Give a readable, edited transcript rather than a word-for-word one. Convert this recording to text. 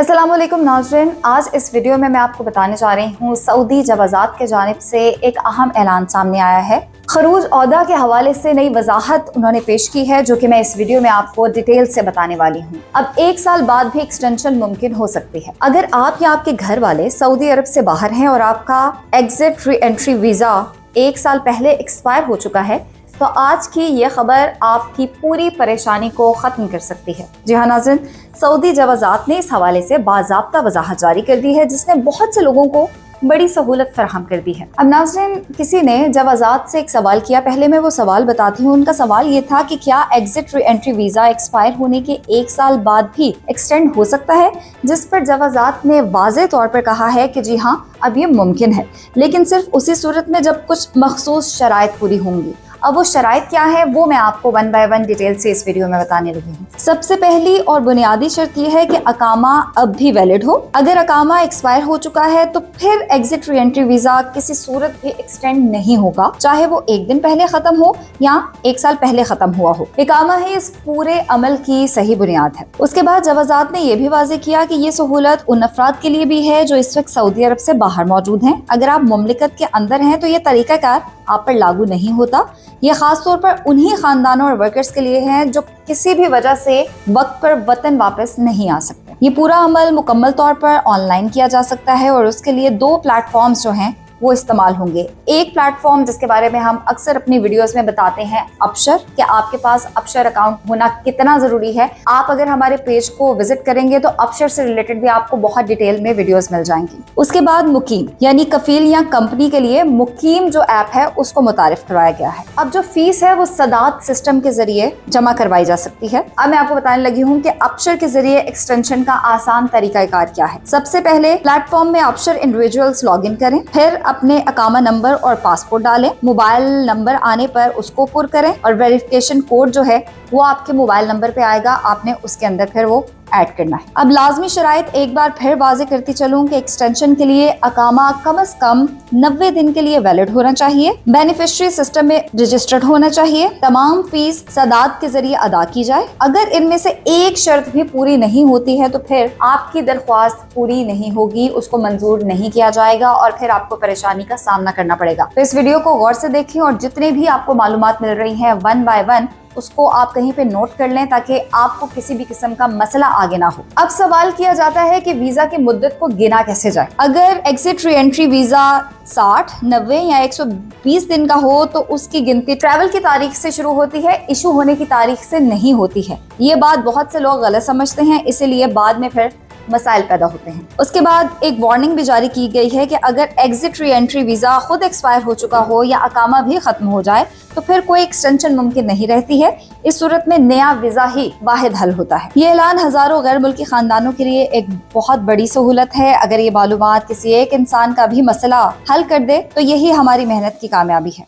अस्सलाम वालेकुम नाज़रीन, आज इस वीडियो में मैं आपको बताने जा रही हूँ सऊदी जवाज़ात के जानिब से एक अहम ऐलान सामने आया है। खरूज औहदा के हवाले से नई वजाहत उन्होंने पेश की है, जो कि मैं इस वीडियो में आपको डिटेल से बताने वाली हूँ। अब 1 साल बाद भी एक्सटेंशन मुमकिन हो सकती है। अगर आप या आपके घर वाले सऊदी अरब से बाहर हैं और आपका एग्जिट री एंट्री वीज़ा 1 साल पहले एक्सपायर हो चुका है, तो आज की ये खबर आपकी पूरी परेशानी को ख़त्म कर सकती है। जी हाँ नाज़रीन, सऊदी जवाज़ात ने इस हवाले से बाज़ाब्ता वजाहत जारी कर दी है, जिसने बहुत से लोगों को बड़ी सहूलत फराहम कर दी है। अब नाज़रीन, किसी ने जवाज़ात से एक सवाल किया, पहले मैं वो सवाल बताती हूँ। उनका सवाल ये था कि क्या exit re entry visa expire होने के 1 साल बाद भी एक्सटेंड हो सकता है, जिस पर जवाज़ात ने वाज़े तौर पर कहा है कि जी हाँ, अब ये मुमकिन है, लेकिन सिर्फ उसी सूरत में जब कुछ मखसूस शराइत पूरी होंगी। अब वो शराइत क्या है, वो मैं आपको 1 बाय 1 डिटेल से इस वीडियो में बताने लगी हूँ। सबसे पहली और बुनियादी शर्त ये है कि अकामा अब भी वैलिड हो। अगर अकामा एक्सपायर हो चुका है तो फिर एग्जिट री एंट्री वीजा किसी सूरत भी एक्सटेंड नहीं होगा, चाहे वो 1 दिन पहले खत्म हो या 1 साल पहले खत्म हुआ हो। इकामा ही इस पूरे अमल की सही बुनियाद है। उसके बाद जवाज़ात ने यह भी वाज़े किया कि ये सहूलत उन अफराद के लिए भी है जो इस वक्त सऊदी अरब से बाहर मौजूद हैं। अगर आप मुमलिकत के अंदर हैं तो ये तरीकाकार आप पर लागू नहीं होता। ये खास तौर पर उन्हीं खानदानों और वर्कर्स के लिए है जो किसी भी वजह से वक्त पर वतन वापस नहीं आ सकते। ये पूरा अमल मुकम्मल तौर पर ऑनलाइन किया जा सकता है और उसके लिए 2 प्लेटफॉर्म्स जो हैं वो इस्तेमाल होंगे। एक प्लेटफॉर्म जिसके बारे में हम अक्सर अपनी वीडियोस में बताते हैं, अपशर, कि आपके पास अपशर अकाउंट होना कितना ज़रूरी है। आप अगर हमारे पेज को विजिट करेंगे तो अपशर से रिलेटेड भी आपको बहुत डिटेल में वीडियोस मिल जाएंगी। उसके बाद मुकीम यानी कफील या कंपनी के लिए मुकीम जो ऐप है उसको मुतारिफ करवाया गया है। अब जो फीस है वो सदात सिस्टम के जरिए जमा करवाई जा सकती है। अब मैं आपको बताने लगी हूँ कि अपशर के जरिए एक्सटेंशन का आसान तरीकाकार क्या है। सबसे पहले प्लेटफॉर्म में अपशर इंडिविजुअल्स लॉग इन करें, फिर अपने अकामा नंबर और पासपोर्ट डालें। मोबाइल नंबर आने पर उसको पुर करें और वेरिफिकेशन कोड जो है वो आपके मोबाइल नंबर पे आएगा, आपने उसके अंदर फिर वो ऐड करना है। अब लाजमी शराइत एक बार फिर वाज़े करती चलूं कि एक्सटेंशन के लिए अकामा कम से कम 90 दिन के लिए वैलिड होना चाहिए, बेनिफिशियरी सिस्टम में रजिस्टर्ड होना चाहिए, तमाम फीस सदात के जरिए अदा की जाए। अगर इनमें से एक शर्त भी पूरी नहीं होती है तो फिर आपकी दरख्वास्त पूरी नहीं होगी, उसको मंजूर नहीं किया जाएगा और फिर आपको परेशानी का सामना करना पड़ेगा। तो इस वीडियो को गौर से देखें और जितने भी आपको मालूमात मिल रही हैं 1 बाय 1 उसको आप कहीं पे नोट कर लें ताकि आपको किसी भी किस्म का मसला आगे ना हो। अब सवाल किया जाता है कि वीजा की मुद्दत को गिना कैसे जाए। अगर एग्जिट री एंट्री वीजा 60, 90 या 120 दिन का हो तो उसकी गिनती ट्रैवल की तारीख से शुरू होती है, इशू होने की तारीख से नहीं होती है। ये बात बहुत से लोग गलत समझते हैं, इसीलिए बाद में फिर मसाइल पैदा होते हैं। उसके बाद एक वार्निंग भी जारी की गई है कि अगर एग्जिट री एंट्री वीजा खुद एक्सपायर हो चुका हो या अकामा भी खत्म हो जाए तो फिर कोई एक्सटेंशन मुमकिन नहीं रहती है। इस सूरत में नया वीजा ही वाहिद हल होता है। ये ऐलान हजारों गैर मुल्की खानदानों के लिए एक बहुत बड़ी सहूलत है। अगर ये मालूमात किसी एक इंसान का भी मसला हल कर दे तो यही हमारी मेहनत की कामयाबी है।